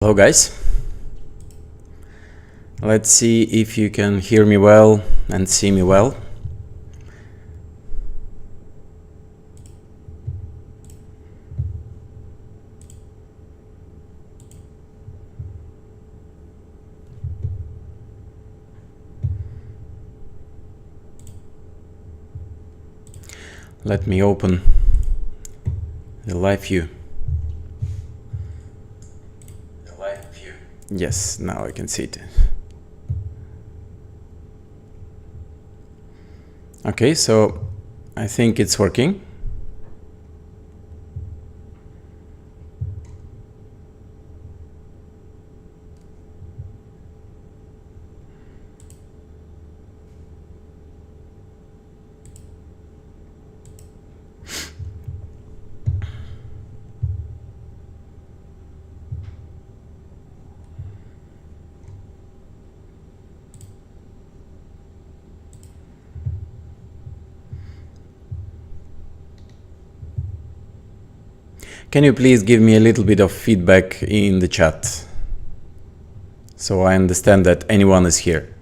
Hello guys, let's see if you can hear me well and see me well. Let me open the live view. Yes, now I can see it. Okay, so I think it's working. Can you please give me a little bit of feedback in the chat so I understand that anyone is here?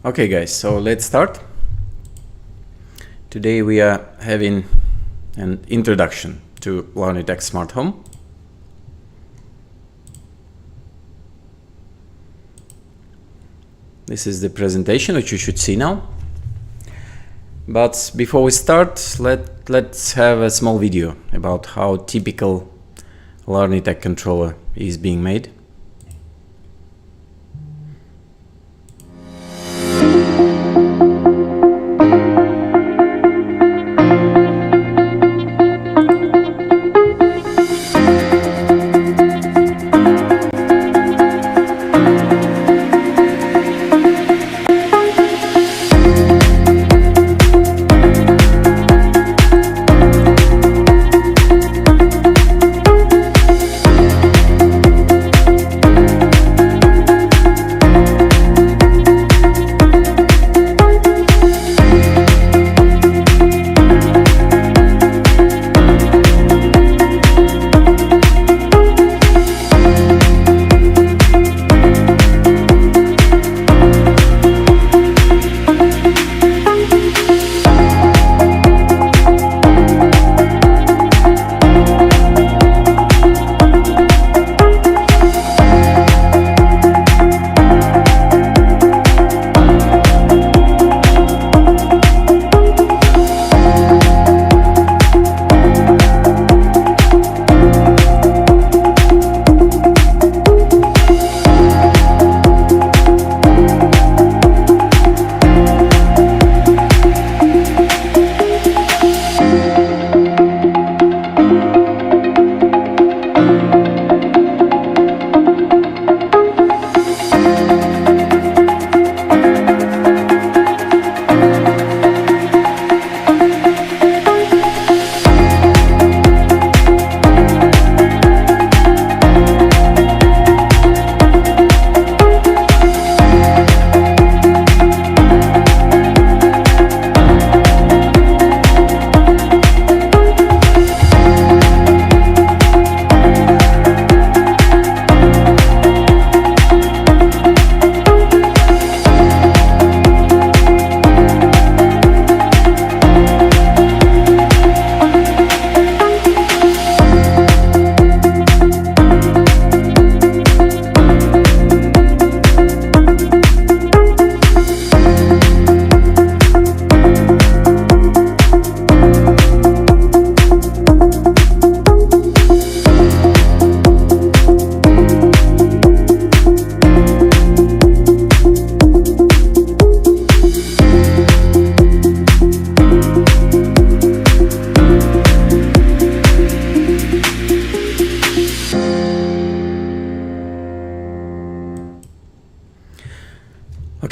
Okay guys, so let's start. Today we are having an introduction to Larnitech Smart Home. This is the presentation which you should see now. But before we start, let's have a small video about how typical Larnitech controller is being made.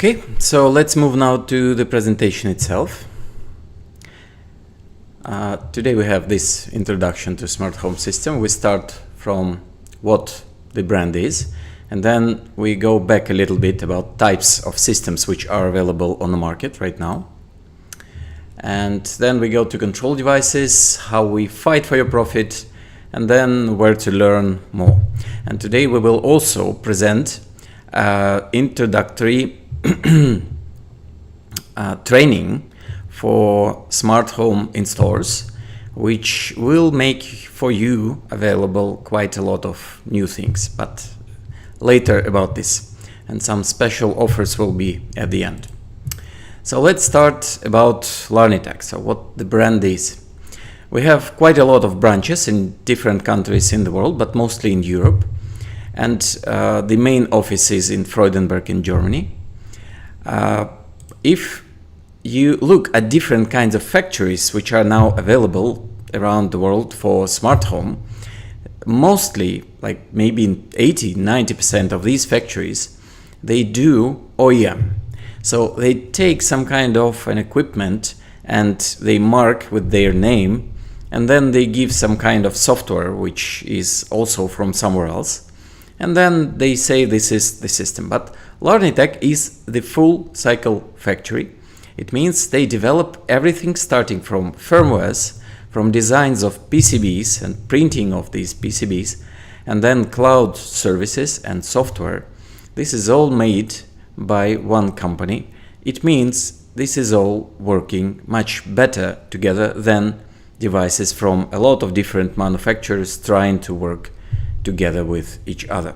Okay, so let's move now to the presentation itself. Today we have this introduction to smart home system. We start from what the brand is, and then we go back a little bit about types of systems which are available on the market right now. And then we go to control devices, how we fight for your profit, and then where to learn more. And today we will also present introductory training for smart home installers, which will make for you available quite a lot of new things, but later about this, and some special offers will be at the end. So let's start about Larnitech, so what the brand is. We have quite a lot of branches in different countries in the world, but mostly in Europe, and the main office is in Freudenberg in Germany. If you look at different kinds of factories which are now available around the world for smart home, mostly, like maybe 80-90% of these factories, they do OEM. So they take some kind of an equipment and they mark with their name, and then they give some kind of software which is also from somewhere else, and then they say this is the system. But Larnitech is the full cycle factory. It means they develop everything starting from firmwares, from designs of PCBs and printing of these PCBs, and then cloud services and software. This is all made by one company. It means this is all working much better together than devices from a lot of different manufacturers trying to work together with each other.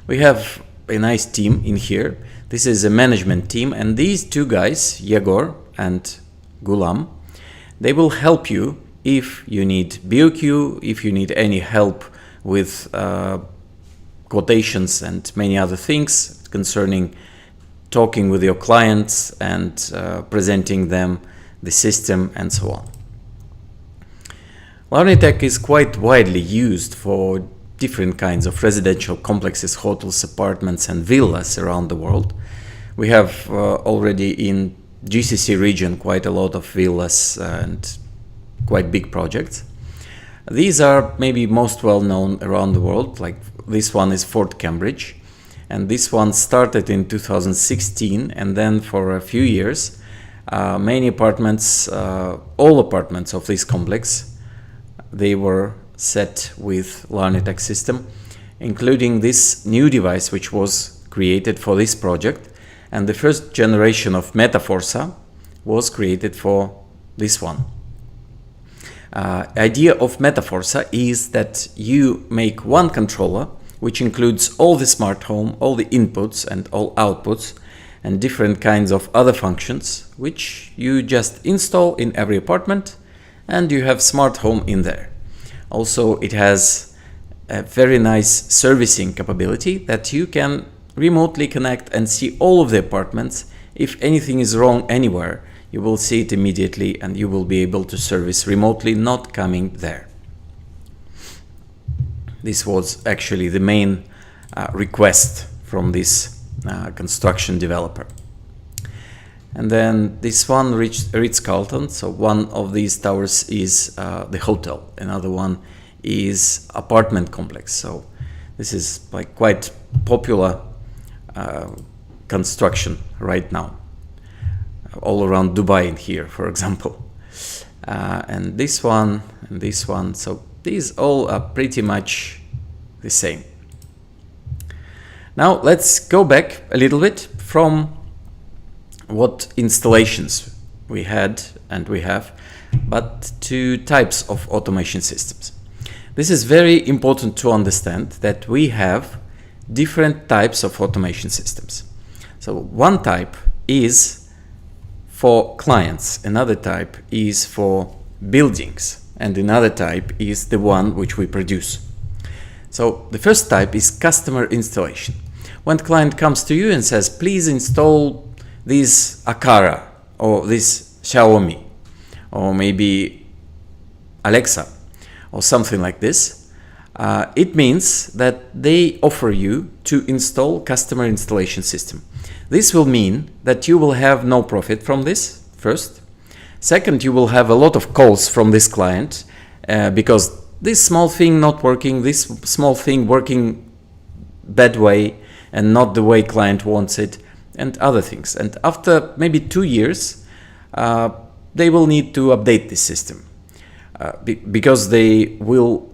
We have a nice team in here. This is a management team, and these two guys, Yegor and Gulam, they will help you if you need BOQ, if you need any help with quotations and many other things concerning talking with your clients and presenting them the system and so on. Larnitech is quite widely used for different kinds of residential complexes, hotels, apartments and villas around the world. We have already in GCC region quite a lot of villas and quite big projects. These are maybe most well known around the world, like this one is Fort Cambridge, and this one started in 2016, and then for a few years many apartments, all apartments of this complex, they were set with Larnitech system, including this new device which was created for this project, and the first generation of Metaforsa was created for this one. Idea of Metaforsa is that you make one controller which includes all the smart home, all the inputs and all outputs, and different kinds of other functions which you just install in every apartment, and you have smart home in there. Also, it has a very nice servicing capability that you can remotely connect and see all of the apartments. If anything is wrong anywhere, you will see it immediately and you will be able to service remotely, not coming there. This was actually the main request from this construction developer. And then this one, Ritz-Carlton, so one of these towers is the hotel, another one is apartment complex. So this is like quite popular construction right now, all around Dubai in here, for example. And this one and this one, so these all are pretty much the same. Now let's go back a little bit from what installations we had and we have, but to types of automation systems. This is very important to understand that we have different types of automation systems. So one type is for clients, another type is for buildings, and another type is the one which we produce. So the first type is customer installation. When the client comes to you and says, please install this Akara or this Xiaomi or maybe Alexa or something like this, It means that they offer you to install customer installation system. This will mean that you will have no profit from this, first. Second, you will have a lot of calls from this client because this small thing not working, this small thing working bad way and not the way client wants it, and other things. And after maybe 2 years, they will need to update this system because they will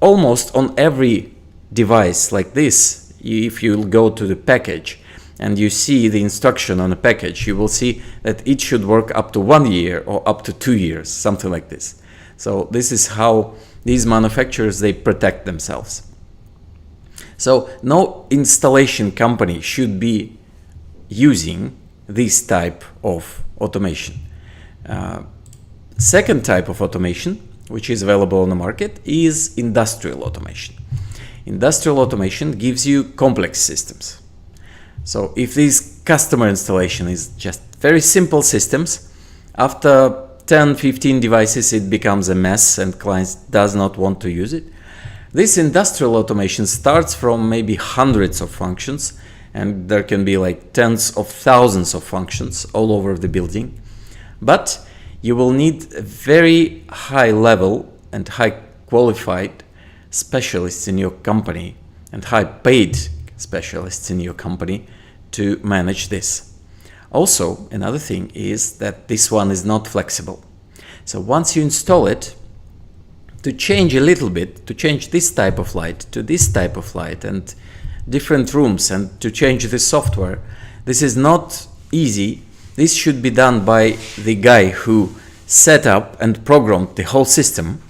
almost on every device like this, if you go to the package and you see the instruction on a package, you will see that it should work up to 1 year or up to 2 years, something like this. So this is how these manufacturers, they protect themselves. So no installation company should be using this type of automation. Second type of automation, which is available on the market, is industrial automation. Industrial automation gives you complex systems. So if this customer installation is just very simple systems, after 10-15 devices it becomes a mess and clients does not want to use it. This industrial automation starts from maybe hundreds of functions, and there can be like tens of thousands of functions all over the building. But you will need a very high level and high qualified specialists in your company and high paid specialists in your company to manage this. Also, another thing is that this one is not flexible. So once you install it, to change a little bit, to change this type of light to this type of light and different rooms and to change the software, this is not easy. This should be done by the guy who set up and programmed the whole system.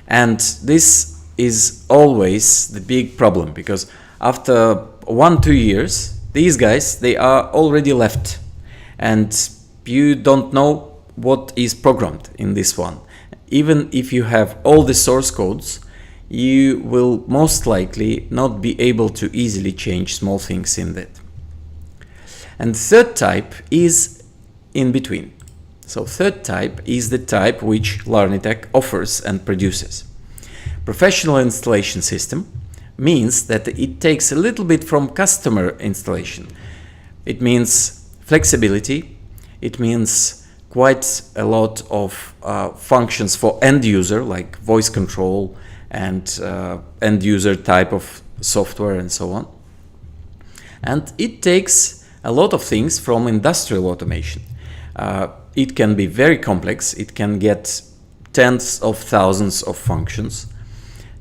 And this is always the big problem, because after 1-2 years, these guys, they are already left and you don't know what is programmed in this one. Even if you have all the source codes, you will most likely not be able to easily change small things in that. And third type is in between. So third type is the type which Larnitech offers and produces. Professional installation system means that it takes a little bit from customer installation. It means flexibility. It means quite a lot of functions for end user, like voice control and end user type of software and so on. And it takes a lot of things from industrial automation. It can be very complex. It can get tens of thousands of functions.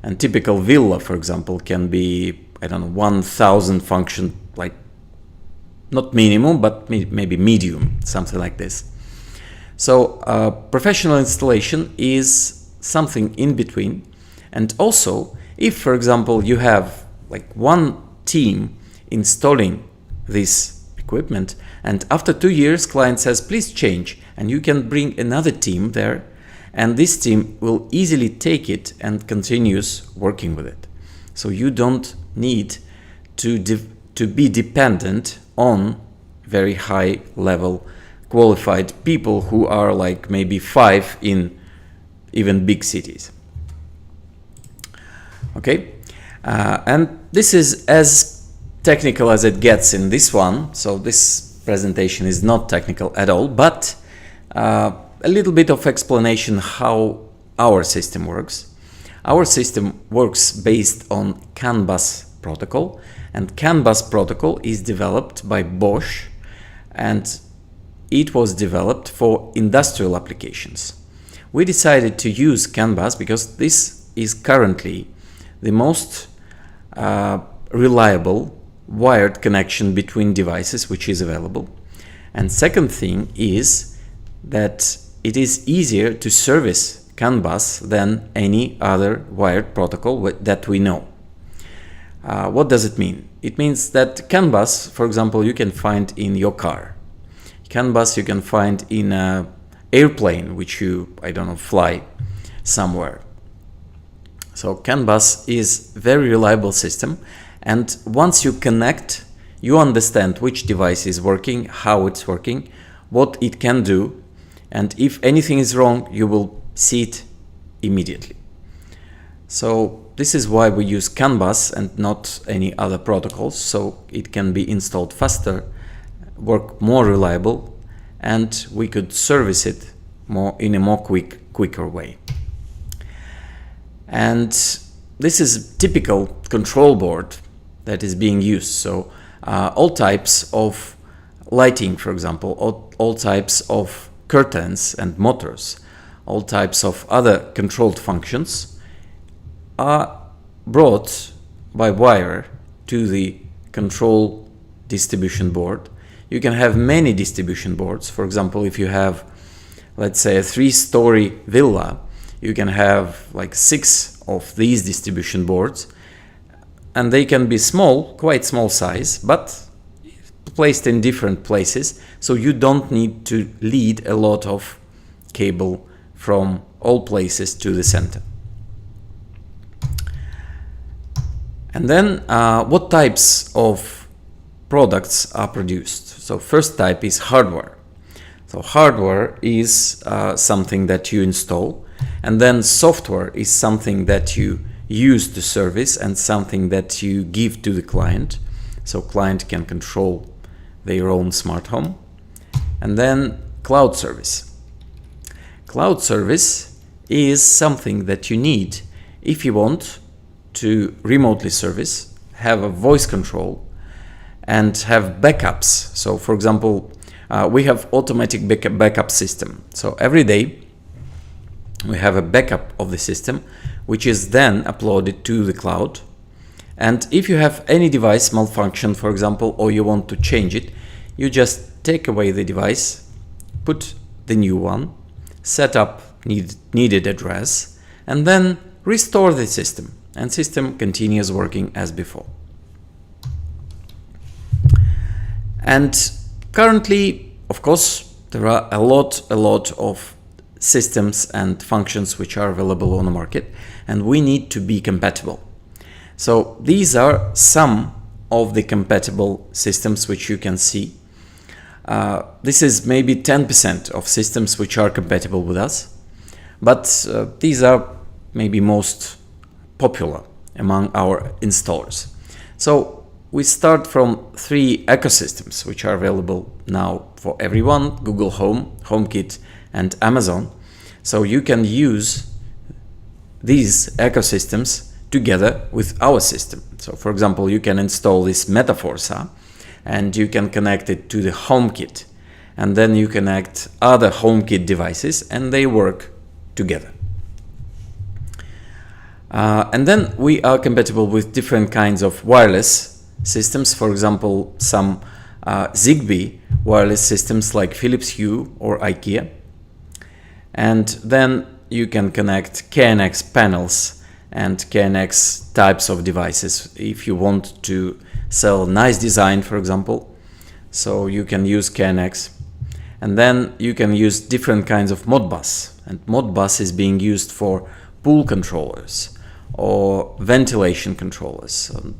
And typical villa, for example, can be, 1,000 function, like not minimum, but maybe medium, something like this. So professional installation is something in between. And also, if, for example, you have like one team installing this equipment, and after 2 years, client says, please change, and you can bring another team there, and this team will easily take it and continues working with it. So you don't need to be dependent on very high level qualified people who are like maybe 5 in even big cities. Okay, and this is as technical as it gets in this one. So this presentation is not technical at all, but a little bit of explanation how our system works. Our system works based on CAN bus protocol, and CAN bus protocol is developed by Bosch, and it was developed for industrial applications. We decided to use CAN bus because this is currently the most reliable wired connection between devices which is available. And second thing is that it is easier to service CAN bus than any other wired protocol that we know. What does it mean? It means that CAN bus, for example, you can find in your car. CAN bus you can find in an airplane which you, fly somewhere. So CAN bus is a very reliable system, and once you connect, you understand which device is working, how it's working, what it can do, and if anything is wrong, you will see it immediately. So this is why we use CAN bus and not any other protocols, so it can be installed faster, work more reliable, and we could service it in a more quicker way. And this is a typical control board that is being used. So all types of lighting, for example, all types of curtains and motors, all types of other controlled functions are brought by wire to the control distribution board. You can have many distribution boards. For example, if you have, let's say, a 3-story villa, you can have like 6 of these distribution boards, and they can be small, quite small size, but placed in different places, so you don't need to lead a lot of cable from all places to the center. And then what types of products are produced? So first type is hardware. So hardware is something that you install, and then software is something that you use to service and something that you give to the client. So client can control their own smart home. And then cloud service. Cloud service is something that you need if you want to remotely service, have a voice control, and have backups. So for example, we have automatic backup system. So every day we have a backup of the system, which is then uploaded to the cloud. And if you have any device malfunction, for example, or you want to change it, you just take away the device, put the new one, set up needed address, and then restore the system, and system continues working as before. And currently, of course, there are a lot of systems and functions which are available on the market, and we need to be compatible. So these are some of the compatible systems which you can see. This is maybe 10% of systems which are compatible with us, but these are maybe most popular among our installers. So we start from 3 ecosystems which are available now for everyone: Google Home, HomeKit, and Amazon. So you can use these ecosystems together with our system. So for example, you can install this Metaforsa and you can connect it to the HomeKit, and then you connect other HomeKit devices and they work together. And then we are compatible with different kinds of wireless systems. For example, some Zigbee wireless systems like Philips Hue or IKEA. And then you can connect KNX panels and KNX types of devices if you want to sell nice design, for example. So you can use KNX. And then you can use different kinds of Modbus. And Modbus is being used for pool controllers or ventilation controllers. So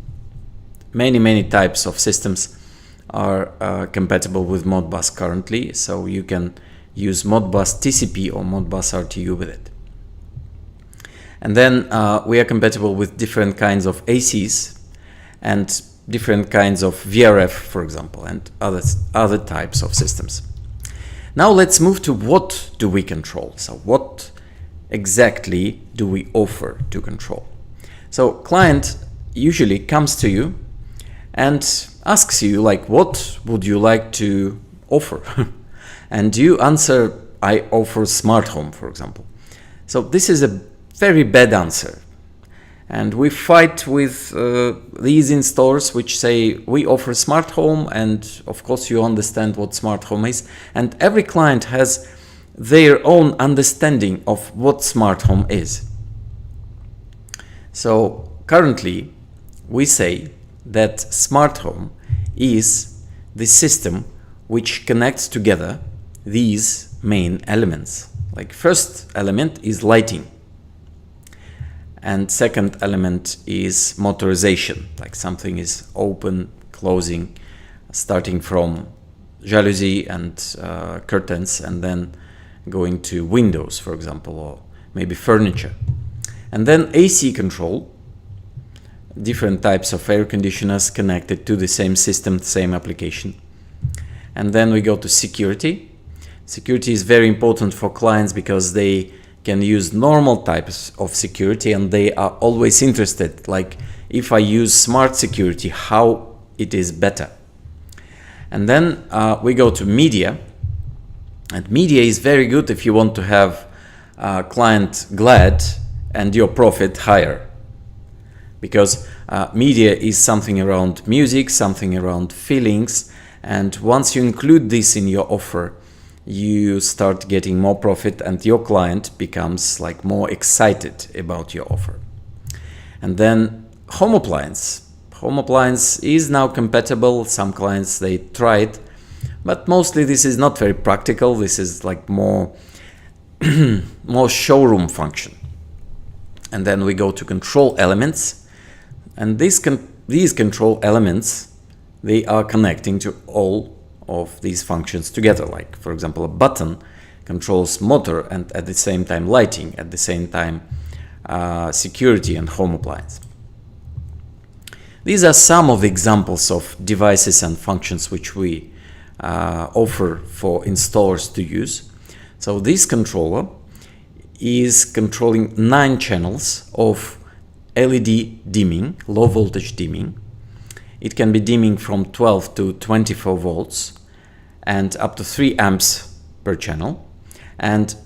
many types of systems are compatible with Modbus currently. So you can use Modbus TCP or Modbus RTU with it. And then we are compatible with different kinds of ACs and different kinds of VRF, for example, and other types of systems. Now let's move to what do we control. So what exactly do we offer to control? So client usually comes to you and asks you, like, what would you like to offer? And you answer, I offer smart home, for example. So this is a very bad answer. And we fight with these installers which say we offer smart home, and of course you understand what smart home is. And every client has their own understanding of what smart home is. So currently we say that smart home is the system which connects together these main elements. Like first element is lighting. And second element is motorization, like something is open, closing, starting from jalousie and curtains and then going to windows, for example, or maybe furniture. And then AC control, different types of air conditioners connected to the same system, same application. And then we go to security. Security is very important for clients because they can use normal types of security and they are always interested, like if I use smart security, how it is better. And then we go to media. And media is very good if you want to have a client glad and your profit higher. Because media is something around music, something around feelings. And once you include this in your offer, you start getting more profit and your client becomes like more excited about your offer. And then home appliance. Home appliance is now compatible. Some clients, they try it, but mostly this is not very practical. This is like more showroom function. And then we go to control elements, and these control elements, they are connecting to all of these functions together. Like for example, a button controls motor and at the same time lighting, at the same time security and home appliance. These are some of the examples of devices and functions which we offer for installers to use. So this controller is controlling 9 channels of LED dimming, low voltage dimming. It can be dimming from 12 to 24 volts and up to 3 amps per channel. And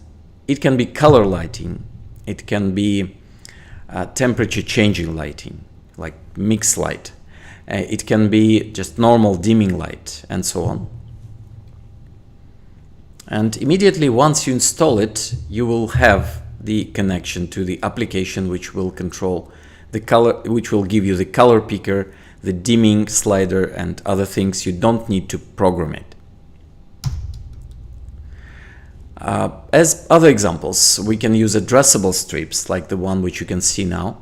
it can be color lighting. It can be temperature changing lighting, like mixed light. It can be just normal dimming light and so on. And immediately once you install it, you will have the connection to the application which will control the color, which will give you the color picker, the dimming slider and other things. You don't need to program it. As other examples, we can use addressable strips like the one which you can see now.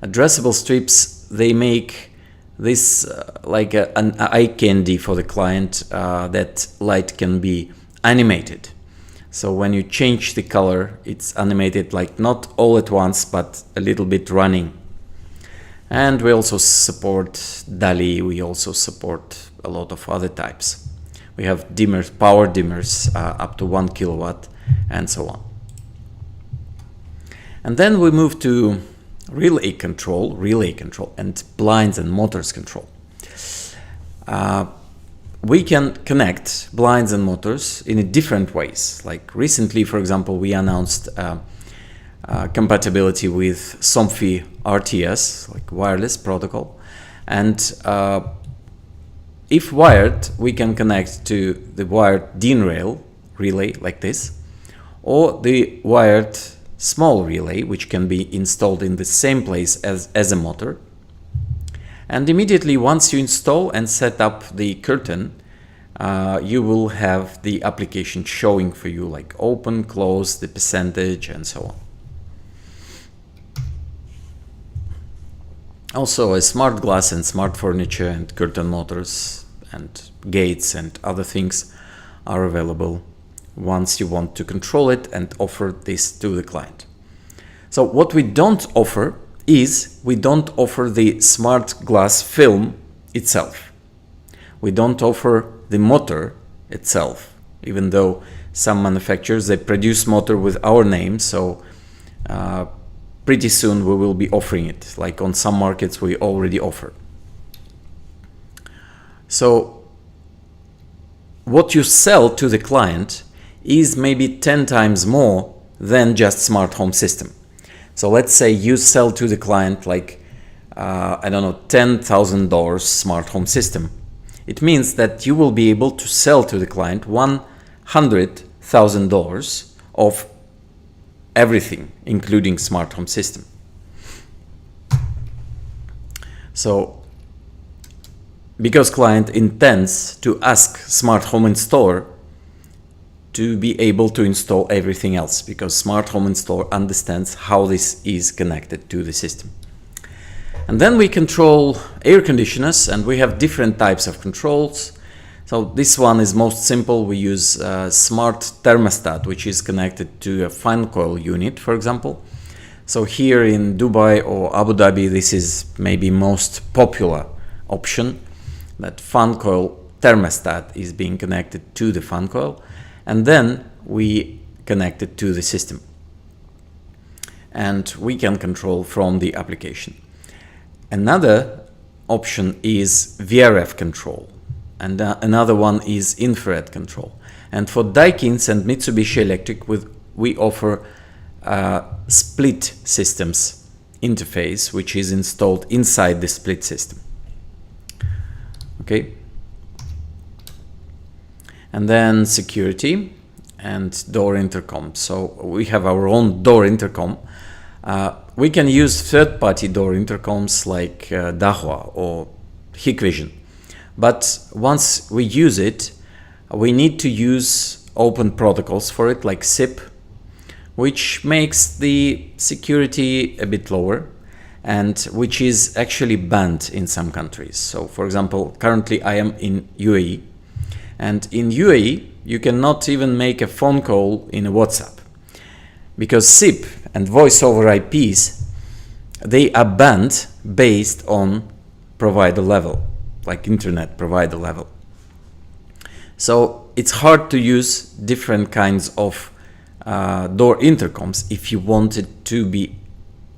Addressable strips, they make this like an eye candy for the client, that light can be animated. So when you change the color, it's animated, like not all at once, but a little bit running. And we also support DALI, we also support a lot of other types. We have dimmers, power dimmers up to 1 kilowatt and so on. And then we move to relay control and blinds and motors control. We can connect blinds and motors in different ways. Like recently, for example, we announced compatibility with SOMFI RTS, like wireless protocol. And if wired, we can connect to the wired DIN rail relay like this, or the wired small relay, which can be installed in the same place as a motor. And immediately once you install and set up the curtain, you will have the application showing for you like open, close, the percentage and so on. Also, a smart glass and smart furniture and curtain motors and gates and other things are available once you want to control it and offer this to the client. So what we don't offer is we don't offer the smart glass film itself. We don't offer the motor itself, even though some manufacturers, they produce motor with our name, so pretty soon we will be offering it, like on some markets we already offer. So what you sell to the client is maybe 10 times more than just smart home system. So let's say you sell to the client like, I don't know, $10,000 smart home system. It means that you will be able to sell to the client $100,000 of everything, including smart home system. So, because client intends to ask smart home installer to be able to install everything else, because smart home installer understands how this is connected to the system. And then we control air conditioners, and we have different types of controls. So this one is most simple. We use a smart thermostat, which is connected to a fan coil unit, for example. So here in Dubai or Abu Dhabi, this is maybe most popular option, that fan coil thermostat is being connected to the fan coil, and then we connect it to the system. And we can control from the application. Another option is VRF control, and another one is infrared control. And for Daikin's and Mitsubishi Electric, we offer split systems interface, which is installed inside the split system. Okay. And then security and door intercom. So we have our own door intercom. We can use third-party door intercoms like Dahua or Hikvision. But once we use it, we need to use open protocols for it, like SIP, which makes the security a bit lower and which is actually banned in some countries. So for example, currently I am in UAE, and in UAE you cannot even make a phone call in a WhatsApp because SIP and voice over IPs, they are banned based on provider level, like internet provider level. So it's hard to use different kinds of door intercoms if you want it to be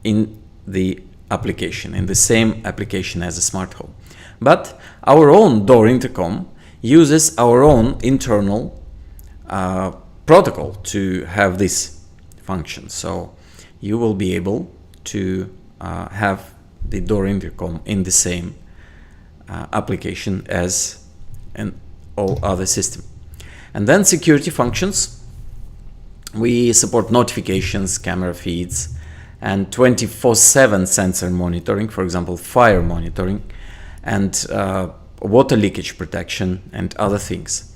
in the application, in the same application as a smart home. But our own door intercom uses our own internal protocol to have this function. So you will be able to have the door intercom in the same application as in all other system. And then security functions. We support notifications, camera feeds, and 24/7 sensor monitoring, for example, fire monitoring, and water leakage protection, and other things.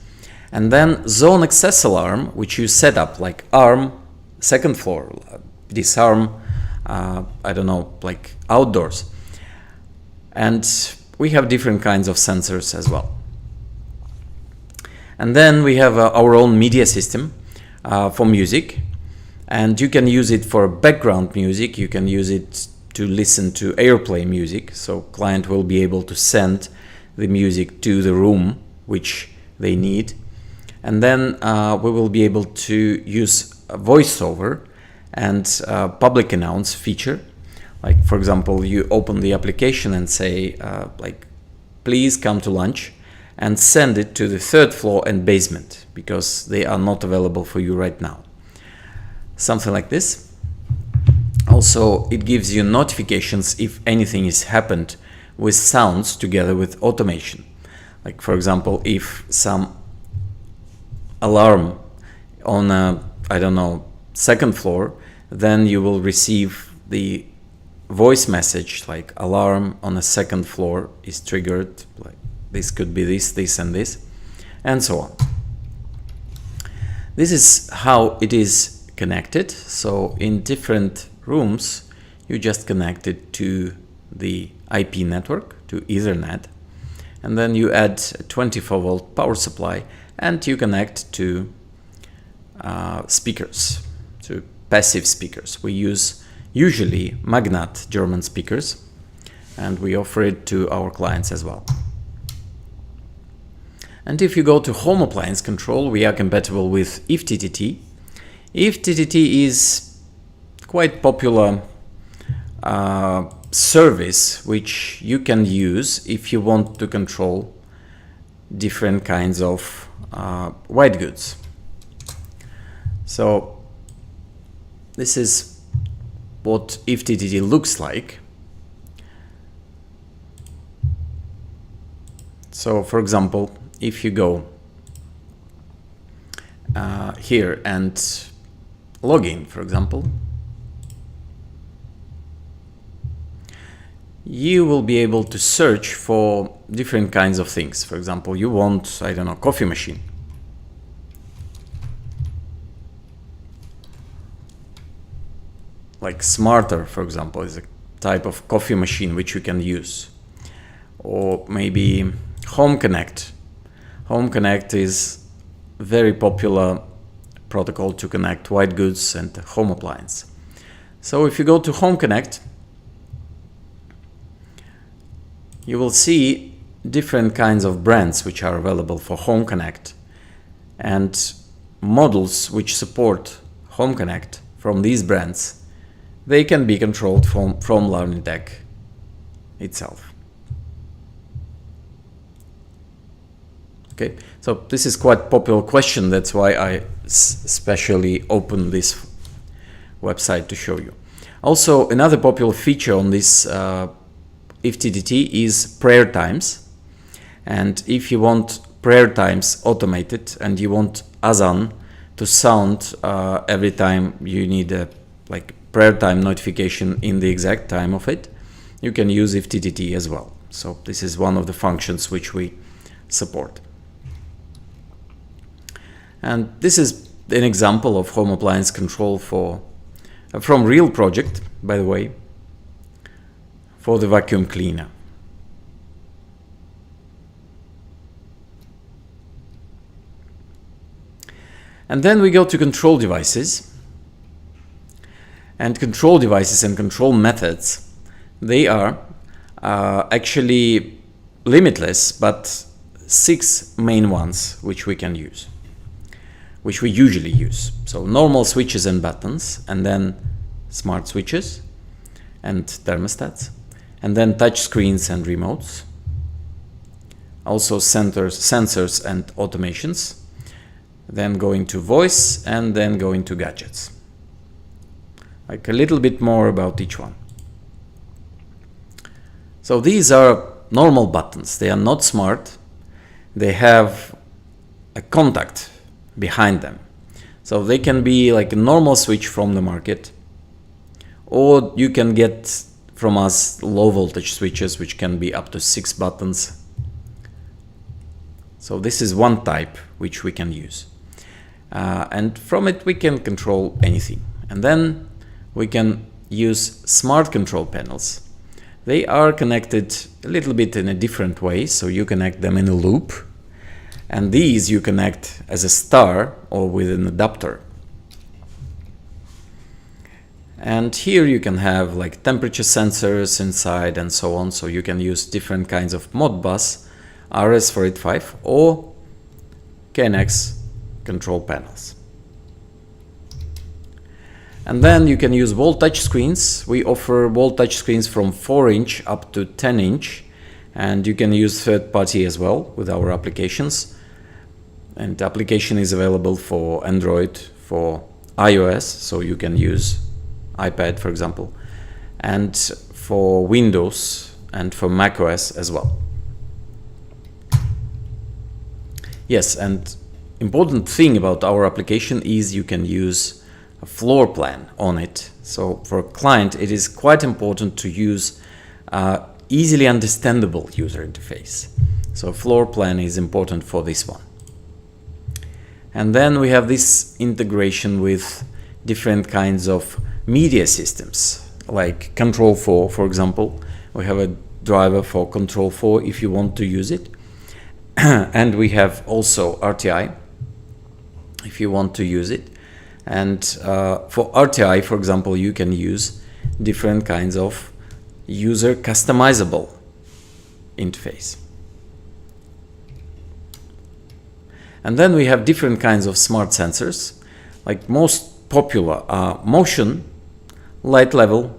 And then zone access alarm, which you set up like alarm, second floor, disarm, I don't know, like outdoors. And we have different kinds of sensors as well. And then we have our own media system for music, and you can use it for background music. You can use it to listen to AirPlay music, so client will be able to send the music to the room which they need. And then we will be able to use a voiceover and public announce feature. Like for example, you open the application and say like, please come to lunch, and send it to the third floor and basement because they are not available for you right now. Something like this. Also, it gives you notifications if anything has happened with sounds together with automation. Like for example, if some alarm on a, I don't know, second floor, then you will receive the voice message like alarm on a second floor is triggered, like this could be this, this and this, and so on. This is how it is connected. So in different rooms, you just connect it to the IP network, to Ethernet, and then you add a 24-volt power supply, and you connect to speakers, to passive speakers. We use usually Magnat German speakers, and we offer it to our clients as well. And if you go to home appliance control, we are compatible with IFTTT. IFTTT is quite popular service which you can use if you want to control different kinds of white goods. So this is what IFTTT looks like. So for example, if you go here and log in, for example, you will be able to search for different kinds of things. For example, you want, I don't know, coffee machine. Like Smarter, for example, is a type of coffee machine which you can use. Or maybe Home Connect. Home Connect is very popular protocol to connect white goods and home appliance. So if you go to Home Connect, you will see different kinds of brands which are available for Home Connect, and models which support Home Connect from these brands, they can be controlled from Larnitech itself. Okay, so this is quite a popular question, that's why I specially opened this website to show you. Also, another popular feature on this IFTTT is prayer times. And if you want prayer times automated and you want Azan to sound every time you need a prayer time notification in the exact time of it, you can use IFTTT as well. So this is one of the functions which we support. And this is an example of home appliance control from real project, by the way, for the vacuum cleaner. And then we go to control devices. And control devices and control methods, they are actually limitless, but 6 main ones which we can use, which we usually use. So normal switches and buttons, and then smart switches and thermostats, and then touch screens and remotes, also sensors and automations, then going to voice, and then going to gadgets. Like a little bit more about each one. So these are normal buttons. They are not smart. They have a contact behind them. So they can be like a normal switch from the market, or you can get from us low voltage switches, which can be up to 6 buttons. So this is one type which we can use. And from it we can control anything. And then we can use smart control panels. They are connected a little bit in a different way, so you connect them in a loop, and these you connect as a star or with an adapter. And here you can have like temperature sensors inside and so on, so you can use different kinds of Modbus, RS485 or KNX control panels. And then you can use wall touch screens. We offer wall touch screens from 4-inch up to 10-inch, and you can use third-party as well with our applications. And the application is available for Android, for iOS, so you can use iPad, for example, and for Windows and for macOS as well. Yes, and important thing about our application is you can use a floor plan on it. So for a client, it is quite important to use easily understandable user interface. So a floor plan is important for this one. And then we have this integration with different kinds of media systems, like Control 4, for example. We have a driver for Control 4 if you want to use it. And we have also RTI if you want to use it. And for RTI, for example, you can use different kinds of user customizable interface. And then we have different kinds of smart sensors. Like most popular are motion, light level,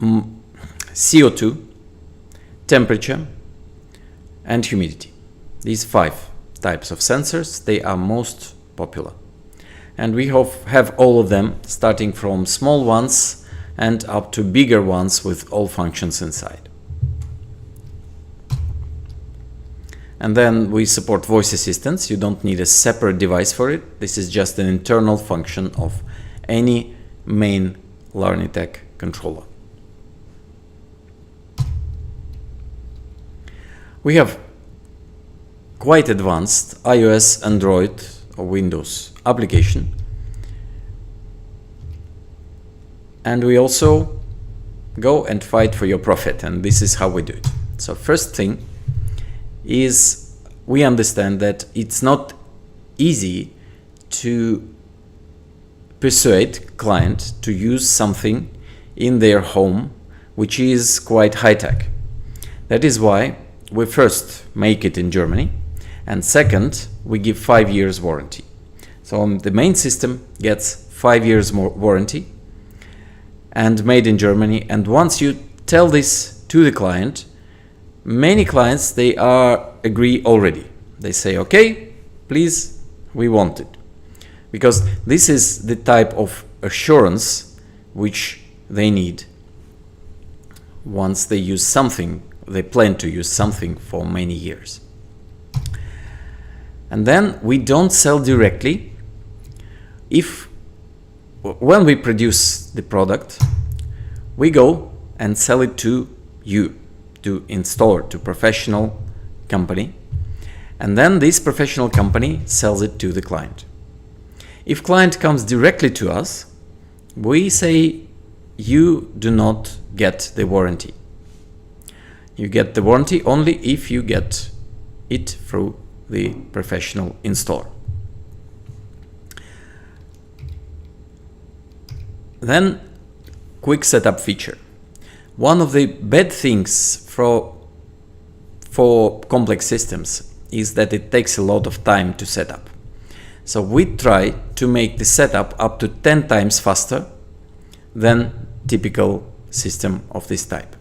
CO2, temperature, and humidity. These 5 types of sensors, they are most popular. And we have all of them, starting from small ones and up to bigger ones with all functions inside. And then we support voice assistants. You don't need a separate device for it. This is just an internal function of any main Larnitech controller. We have quite advanced iOS, Android, or Windows application. And we also go and fight for your profit, and this is how we do it. So first thing is we understand that it's not easy to persuade client to use something in their home which is quite high-tech. That is why we first make it in Germany, and second, we give 5 years warranty. So the main system gets 5 years more warranty and made in Germany. And once you tell this to the client, many clients, they agree already. They say, okay, please, we want it. Because this is the type of assurance which they need once they use something, they plan to use something for many years. And then we don't sell directly. When we produce the product, we go and sell it to you, to installer, to professional company. And then this professional company sells it to the client. If client comes directly to us, we say, you do not get the warranty. You get the warranty only if you get it through the professional installer. Then, quick setup feature. One of the bad things for complex systems is that it takes a lot of time to set up. So we try to make the setup up to 10 times faster than typical system of this type.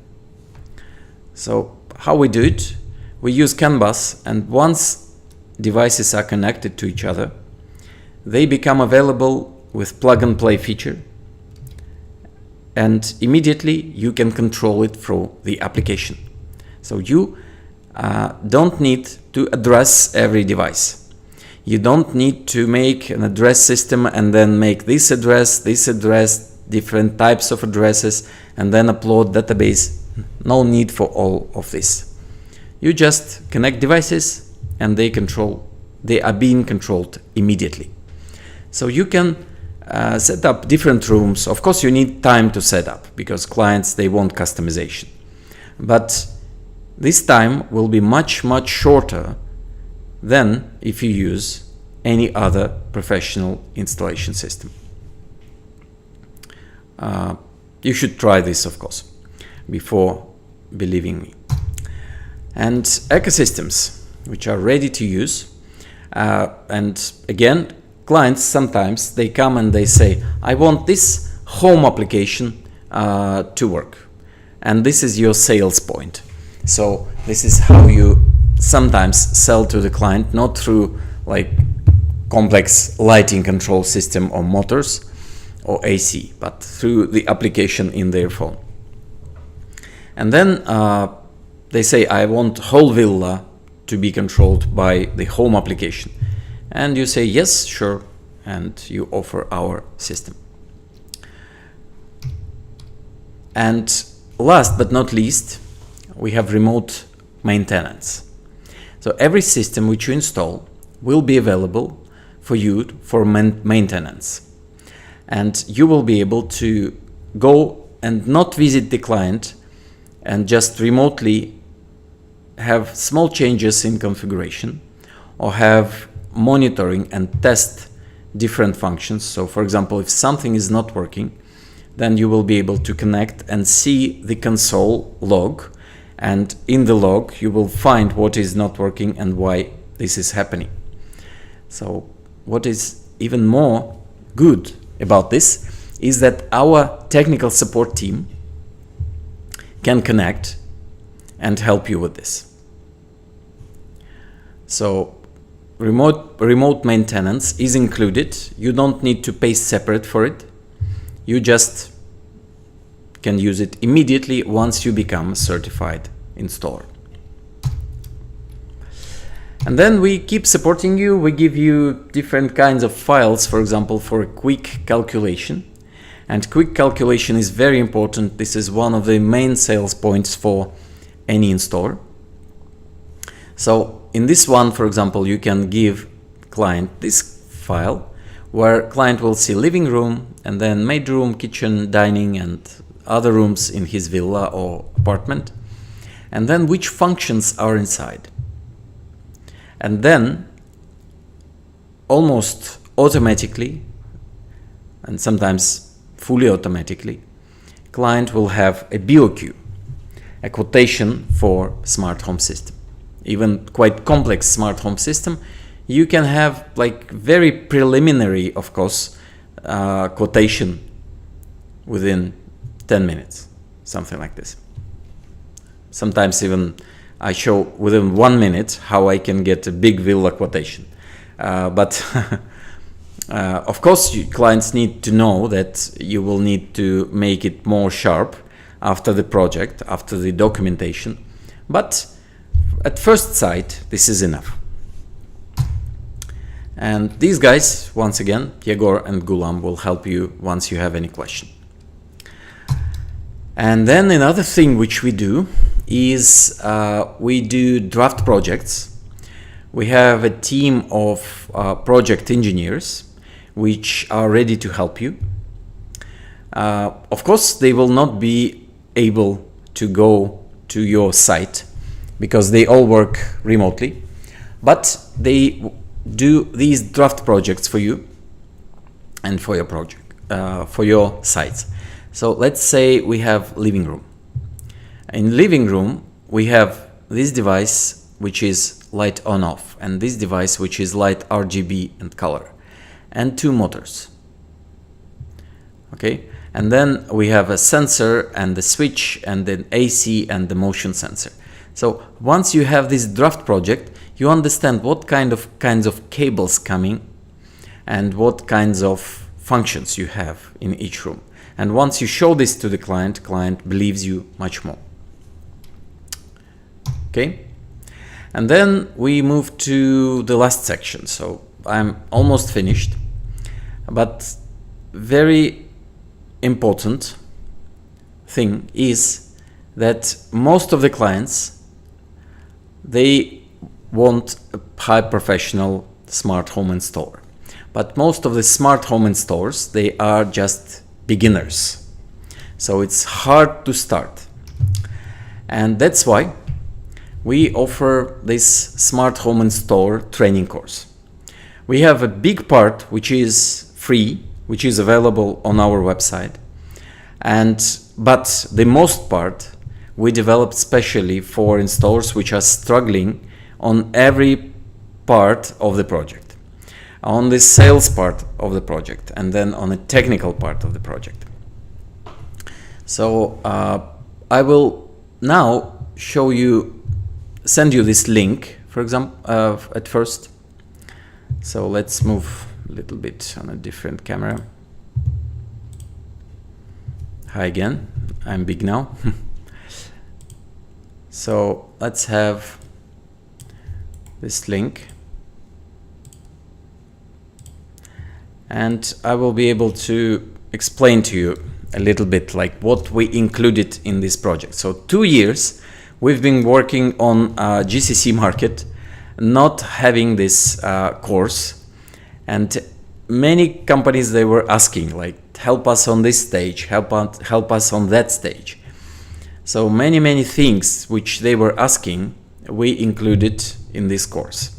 So how we do it? We use CAN bus, and once devices are connected to each other, they become available with plug and play feature, and immediately you can control it through the application. So you don't need to address every device. You don't need to make an address system and then make this address, different types of addresses, and then upload database. No need for all of this. You just connect devices and they are being controlled immediately. So you can set up different rooms. Of course, you need time to set up because clients, they want customization. But this time will be much, much shorter than if you use any other professional installation system. You should try this, of course, before believing me. And ecosystems, which are ready to use. And again, clients sometimes, they come and they say, I want this home application to work. And this is your sales point. So this is how you sometimes sell to the client, not through like complex lighting control system or motors or AC, but through the application in their phone. And then they say, I want whole villa to be controlled by the home application. And you say, yes, sure, and you offer our system. And last but not least, we have remote maintenance. So every system which you install will be available for you for maintenance. And you will be able to go and not visit the client and just remotely have small changes in configuration or have monitoring and test different functions. So for example, if something is not working, then you will be able to connect and see the console log, and in the log you will find what is not working and why this is happening. So what is even more good about this is that our technical support team can connect and help you with this. So remote maintenance is included. You don't need to pay separate for it. You just can use it immediately once you become a certified installer. And then we keep supporting you. We give you different kinds of files, for example, for a quick calculation. And quick calculation is very important. This is one of the main sales points for any installer. So in this one, for example, you can give client this file where client will see living room and then maid room, kitchen, dining, and other rooms in his villa or apartment, and then which functions are inside. And then almost automatically and sometimes fully automatically, client will have a BOQ, a quotation for smart home system. Even quite complex smart home system, you can have like very preliminary, of course, quotation within 10 minutes, something like this. Sometimes even I show within 1 minute how I can get a big villa quotation. But of course, clients need to know that you will need to make it more sharp after the project, after the documentation. But at first sight, this is enough. And these guys, once again, Yegor and Gulam, will help you once you have any question. And then another thing which we do is we do draft projects. We have a team of project engineers which are ready to help you. Of course, they will not be able to go to your site because they all work remotely, but they do these draft projects for you and for your project, for your sites. So let's say we have living room. In living room, we have this device which is light on off, and this device which is light RGB and color, and 2 motors. Okay, and then we have a sensor and the switch and then AC and the motion sensor. So once you have this draft project, you understand what kinds of cables coming and what kinds of functions you have in each room. And once you show this to the client believes you much more. Okay, and then we move to the last section. So I'm almost finished, but very important thing is that most of the clients, they want a high professional smart home installer, but most of the smart home installers, they are just beginners, so it's hard to start. And that's why we offer this smart home installer training course. We have a big part which is free, which is available on our website, but the most part we developed specially for installers which are struggling on every part of the project, on the sales part of the project, and then on the technical part of the project. So I will now send you this link, for example, at first. So let's move a little bit on a different camera. Hi again, I'm big now. So let's have this link, and I will be able to explain to you a little bit like what we included in this project. So 2 years we've been working on GCC market, not having this course, and many companies, they were asking like, help us on this stage, help us on that stage. So many things which they were asking, we included in this course.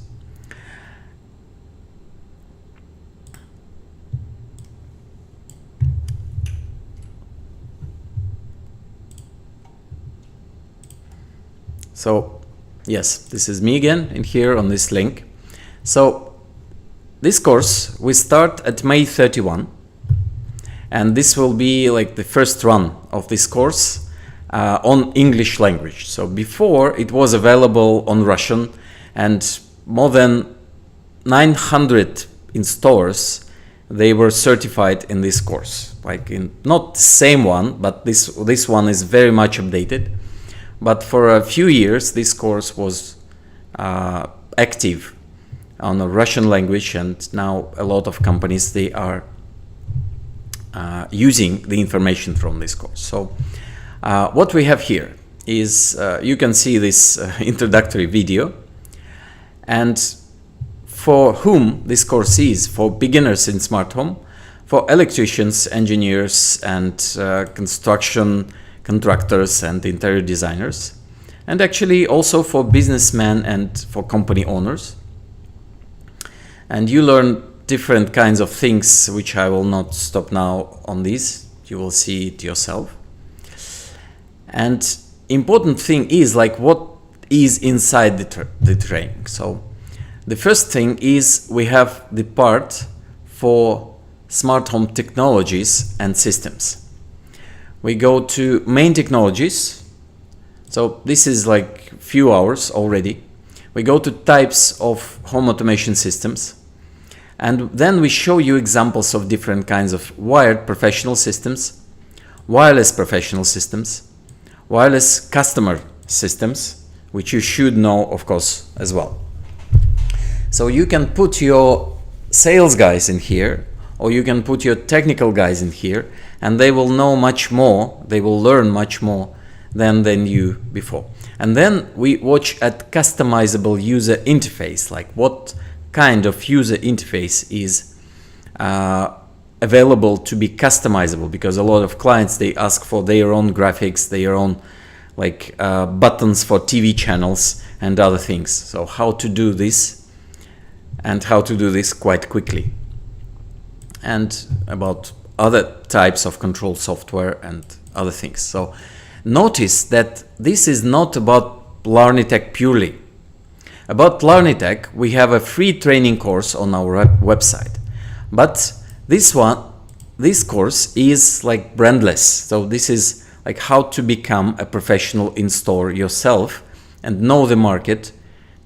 So yes, this is me again in here on this link. So this course we start at May 31, and this will be like the first run of this course on English language. So before it was available on Russian, and more than 900 installers, they were certified in this course. Like in not the same one, but this one is very much updated. But for a few years, this course was active on the Russian language, and now a lot of companies, they are using the information from this course. So what we have here is you can see this introductory video, and for whom this course is: for beginners in smart home, for electricians, engineers, and construction contractors and interior designers, and actually also for businessmen and for company owners. And you learn different kinds of things, which I will not stop now on this. You will see it yourself. And important thing is like what is inside the training. So the first thing is we have the part for smart home technologies and systems. We go to main technologies. So this is like few hours already. We go to types of home automation systems. And then we show you examples of different kinds of wired professional systems, wireless professional systems, wireless customer systems, which you should know, of course, as well. So you can put your sales guys in here, or you can put your technical guys in here, and they will know much more, they will learn much more than you before. And then we watch at customizable user interface, like what kind of user interface is available to be customizable, because a lot of clients, they ask for their own graphics, their own like buttons for TV channels and other things. So how to do this, and how to do this quite quickly, and about other types of control software and other things. So notice that this is not about Larnitech purely. About Larnitech, we have a free training course on our website, but this course is like brandless. So this is like how to become a professional installer yourself and know the market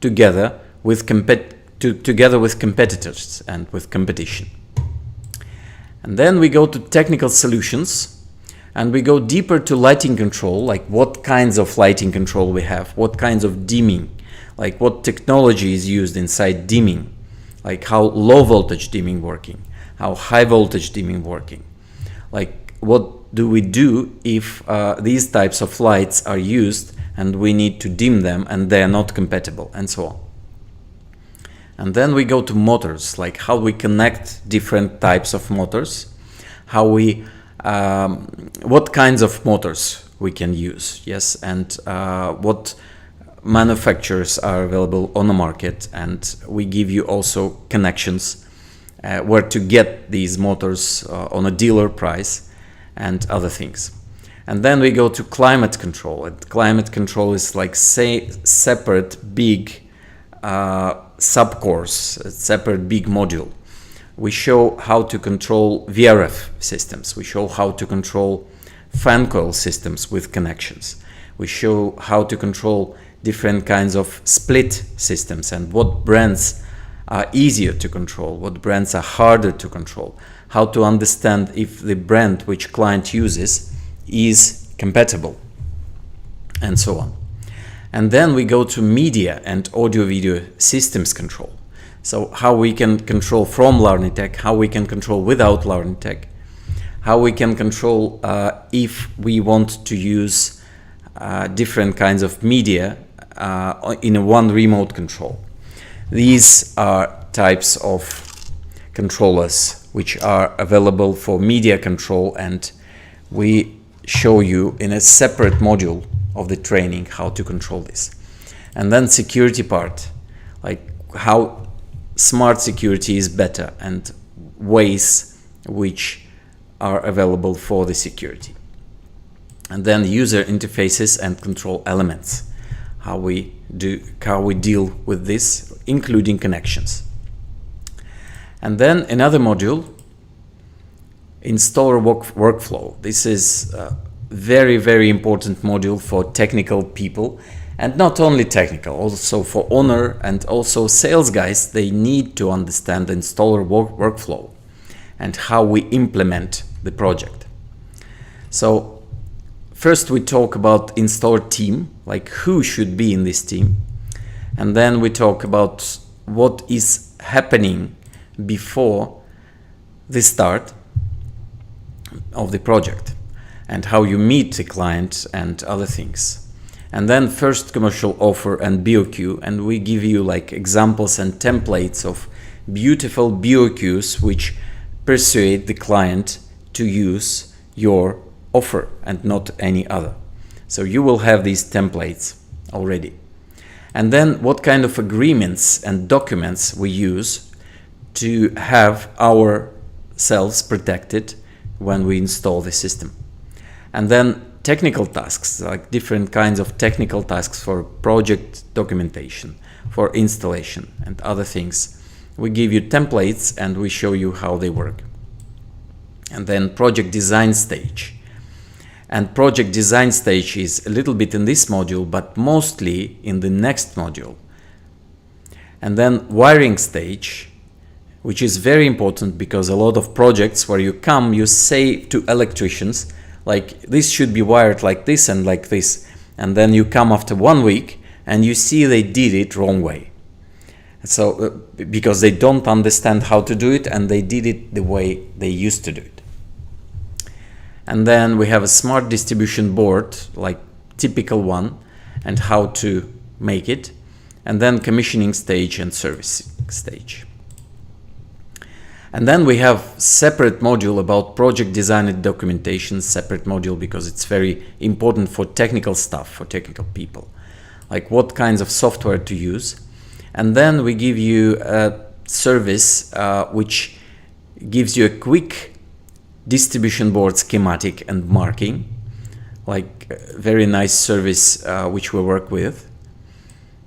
together with competitors and with competition. And then we go to technical solutions, and we go deeper to lighting control, like what kinds of lighting control we have, what kinds of dimming, like what technology is used inside dimming, like how low voltage dimming working, how high voltage dimming working, like what do we do if these types of lights are used and we need to dim them and they are not compatible, and so on. And then we go to motors, like how we connect different types of motors, how we, what kinds of motors we can use, yes, and what manufacturers are available on the market, and we give you also connections where to get these motors on a dealer price and other things. And then we go to climate control, and climate control is like separate big subcourse, a separate big module. We show how to control VRF systems. We show how to control fan coil systems with connections. We show how to control different kinds of split systems and what brands are easier to control, what brands are harder to control, how to understand if the brand which client uses is compatible, and so on. And then we go to media and audio-video systems control. So how we can control from Larnitech, how we can control without Larnitech, how we can control if we want to use different kinds of media in a one remote control. These are types of controllers which are available for media control, and we show you in a separate module of the training how to control this. And then security part, like how smart security is better and ways which are available for the security. And then user interfaces and control elements, how we deal with this, including connections. And then another module, installer workflow. This is very, very important module for technical people, and not only technical, also for owner and also sales guys. They need to understand the installer workflow and how we implement the project. So first we talk about installer team, like who should be in this team, and then we talk about what is happening before the start of the project, and how you meet the client and other things. And then first commercial offer and BOQ, and we give you like examples and templates of beautiful BOQs which persuade the client to use your offer and not any other. So you will have these templates already. And then what kind of agreements and documents we use to have ourselves protected when we install the system. And then technical tasks, like different kinds of technical tasks for project documentation, for installation and other things. We give you templates and we show you how they work. And then project design stage. And project design stage is a little bit in this module, but mostly in the next module. And then wiring stage, which is very important because a lot of projects where you come, you say to electricians, like this should be wired like this and like this. And then you come after 1 week and you see they did it wrong way. So because they don't understand how to do it and they did it the way they used to do it. And then we have a smart distribution board, like typical one, and how to make it. And then commissioning stage and servicing stage. And then we have separate module about project design and documentation, separate module because it's very important for technical stuff, for technical people, like what kinds of software to use. And then we give you a service which gives you a quick distribution board schematic and marking, like a very nice service which we work with,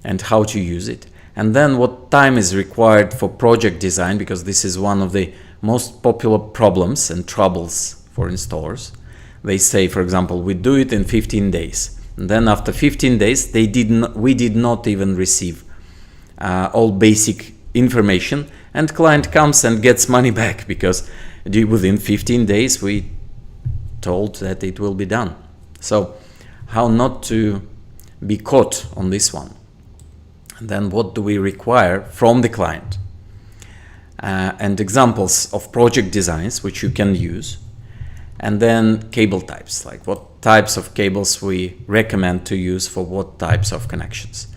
and how to use it. And then what time is required for project design, because this is one of the most popular problems and troubles for installers. They say, for example, we do it in 15 days. And then after 15 days, we did not even receive all basic information, and client comes and gets money back because within 15 days we told that it will be done. So how not to be caught on this one? And then what do we require from the client? And examples of project designs which you can use. And then cable types, like what types of cables we recommend to use for what types of connections.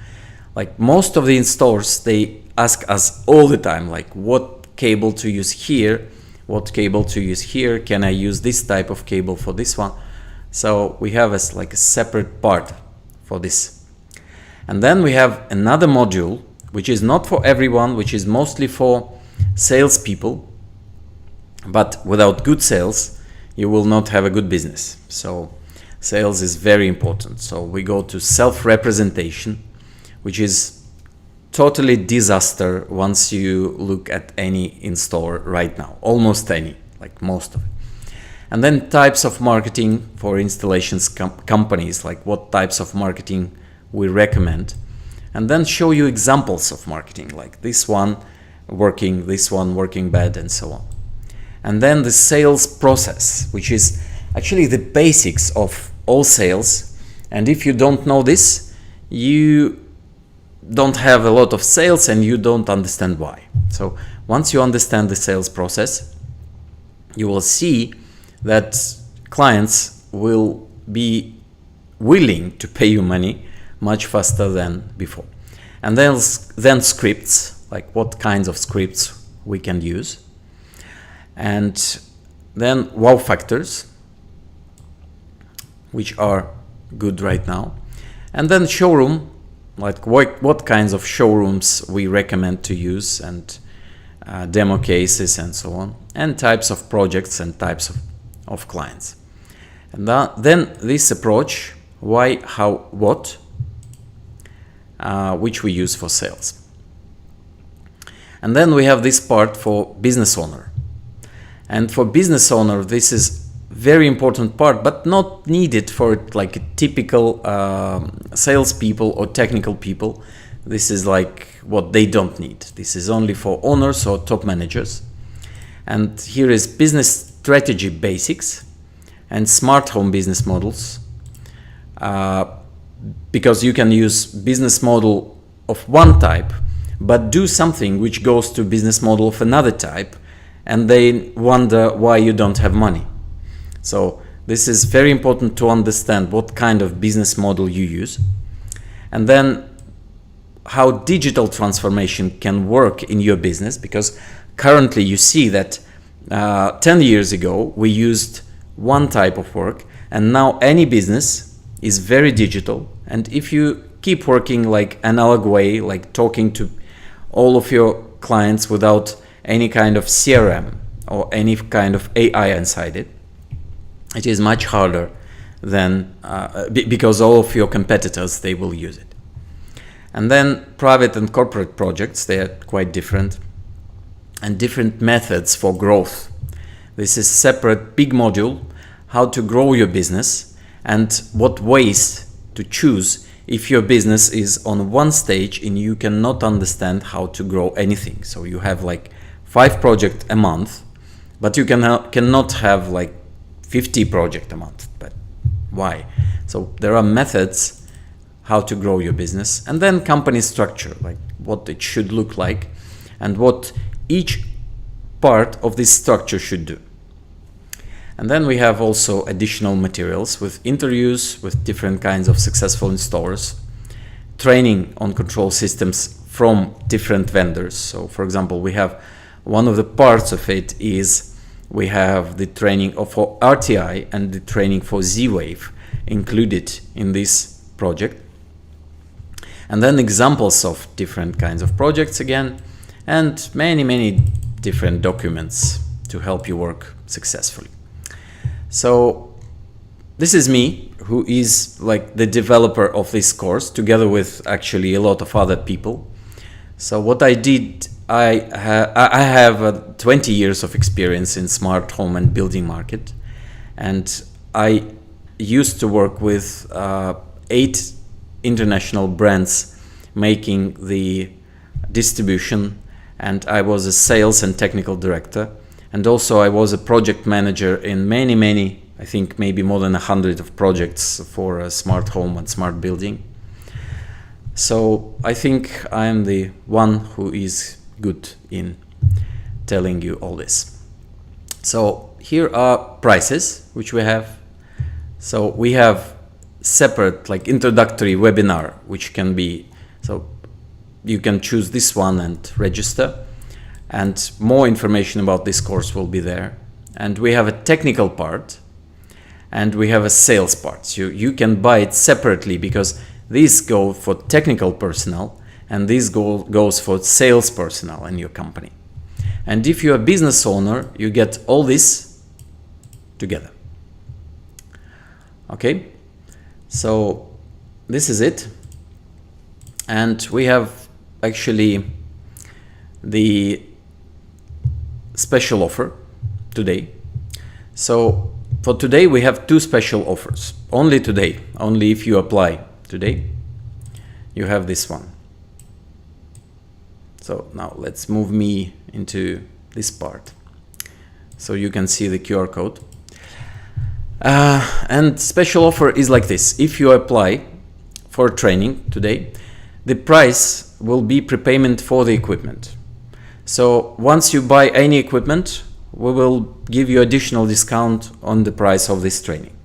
Like most of the installers, they ask us all the time, like what cable to use here, what cable to use here, can I use this type of cable for this one? So we have like a separate part for this. And then we have another module, which is not for everyone, which is mostly for salespeople, but without good sales, you will not have a good business. So sales is very important. So we go to self-representation, which is totally disaster once you look at any installer right now, almost any, like most of it. And then types of marketing for installations companies, like what types of marketing we recommend, and then show you examples of marketing, like this one working bad, and so on. And then the sales process, which is actually the basics of all sales. And if you don't know this, you don't have a lot of sales and you don't understand why. So once you understand the sales process, you will see that clients will be willing to pay you money much faster than before. And then scripts, like what kinds of scripts we can use. And then wow factors, which are good right now. And then showroom, like what kinds of showrooms we recommend to use, and demo cases and so on, and types of projects and types of clients. And then this approach, why, how, what, which we use for sales. And then we have this part for business owner. And for business owner, this is very important part, but not needed for like a typical salespeople or technical people. This is like what they don't need. This is only for owners or top managers. And here is business strategy basics and smart home business models. Because you can use business model of one type, but do something which goes to business model of another type, and they wonder why you don't have money. So this is very important to understand what kind of business model you use, and then how digital transformation can work in your business, because currently you see that 10 years ago we used one type of work, and now any business is very digital. And if you keep working like analog way, like talking to all of your clients without any kind of CRM or any kind of AI inside it, it is much harder than because all of your competitors, they will use it. And then private and corporate projects, they are quite different, and different methods for growth. This is separate big module, how to grow your business and what ways to choose if your business is on one stage and you cannot understand how to grow anything. So you have like 5 projects a month, but you cannot have like 50 projects a month. But why? So there are methods how to grow your business, and then company structure, like what it should look like and what each part of this structure should do. And then we have also additional materials with interviews with different kinds of successful installers, training on control systems from different vendors. So for example, we have one of the parts of it is we have the training for RTI and the training for Z-Wave included in this project. And then examples of different kinds of projects again, and many different documents to help you work successfully. So this is me, who is like the developer of this course, together with actually a lot of other people. So what I did, I have 20 years of experience in smart home and building market, and I used to work with 8 international brands making the distribution, and I was a sales and technical director, and also I was a project manager in many, I think maybe more than 100 of projects for a smart home and smart building. So I think I am the one who is good in telling you all this. So here are prices which we have. So we have separate like introductory webinar, which can be, so you can choose this one and register, and more information about this course will be there. And we have a technical part and we have a sales part. So you can buy it separately, because these go for technical personnel and this goes for sales personnel in your company. And if you're a business owner, you get all this together. Okay, so this is it. And we have actually the special offer today. So for today we have 2 special offers. Only today, only if you apply today, you have this one. So now let's move me into this part so you can see the QR code. And special offer is like this. If you apply for training today, the price will be prepayment for the equipment. So once you buy any equipment, we will give you additional discount on the price of this training.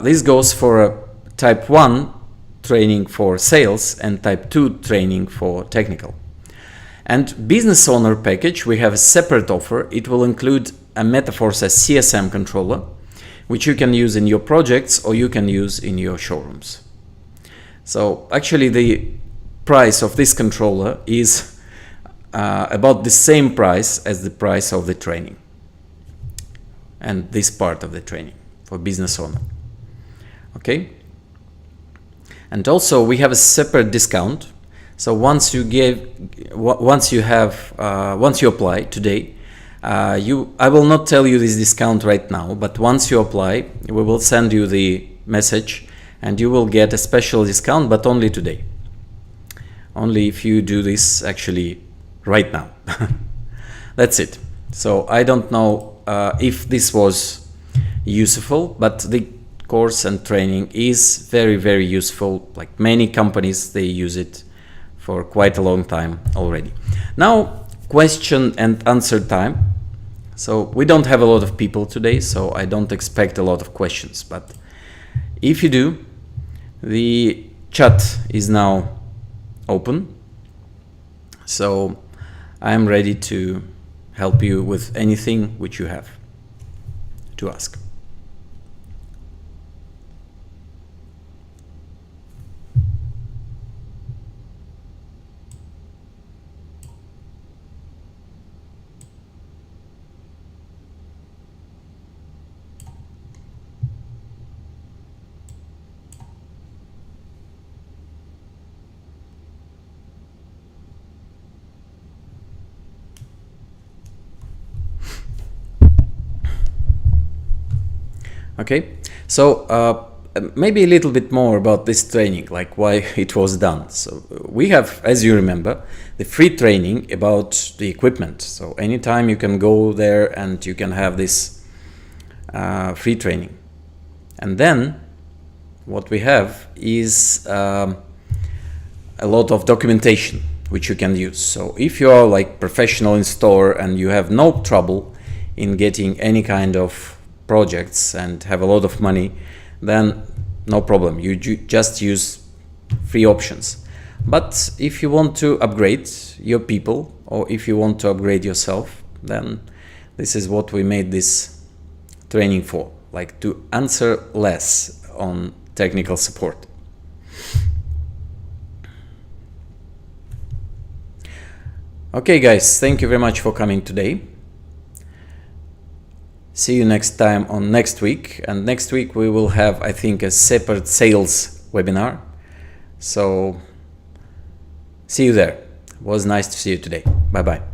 This goes for a type 1 training for sales and type 2 training for technical. And business owner package, we have a separate offer. It will include a Metaforce CSM controller, which you can use in your projects or you can use in your showrooms. So actually the price of this controller is about the same price as the price of the training and this part of the training for business owner. Okay, and also we have a separate discount. So once you apply today, I will not tell you this discount right now, but once you apply, we will send you the message and you will get a special discount, but only today. Only if you do this actually right now. That's it. So I don't know if this was useful, but the course and training is very useful. Like many companies, they use it for quite a long time already. Now, question and answer time. So we don't have a lot of people today, so I don't expect a lot of questions, but if you do, the chat is now open. So I am ready to help you with anything which you have to ask. Okay, so maybe a little bit more about this training, like why it was done. So we have, as you remember, the free training about the equipment. So anytime you can go there and you can have this free training. And then what we have is a lot of documentation which you can use. So if you are like professional installer and you have no trouble in getting any kind of projects and have a lot of money, then no problem, you just use free options. But if you want to upgrade your people, or if you want to upgrade yourself, then this is what we made this training for, like to answer less on technical support. Okay guys, thank you very much for coming today. See you next time on next week, and next week we will have, I think, a separate sales webinar. So see you there. It was nice to see you today. Bye bye.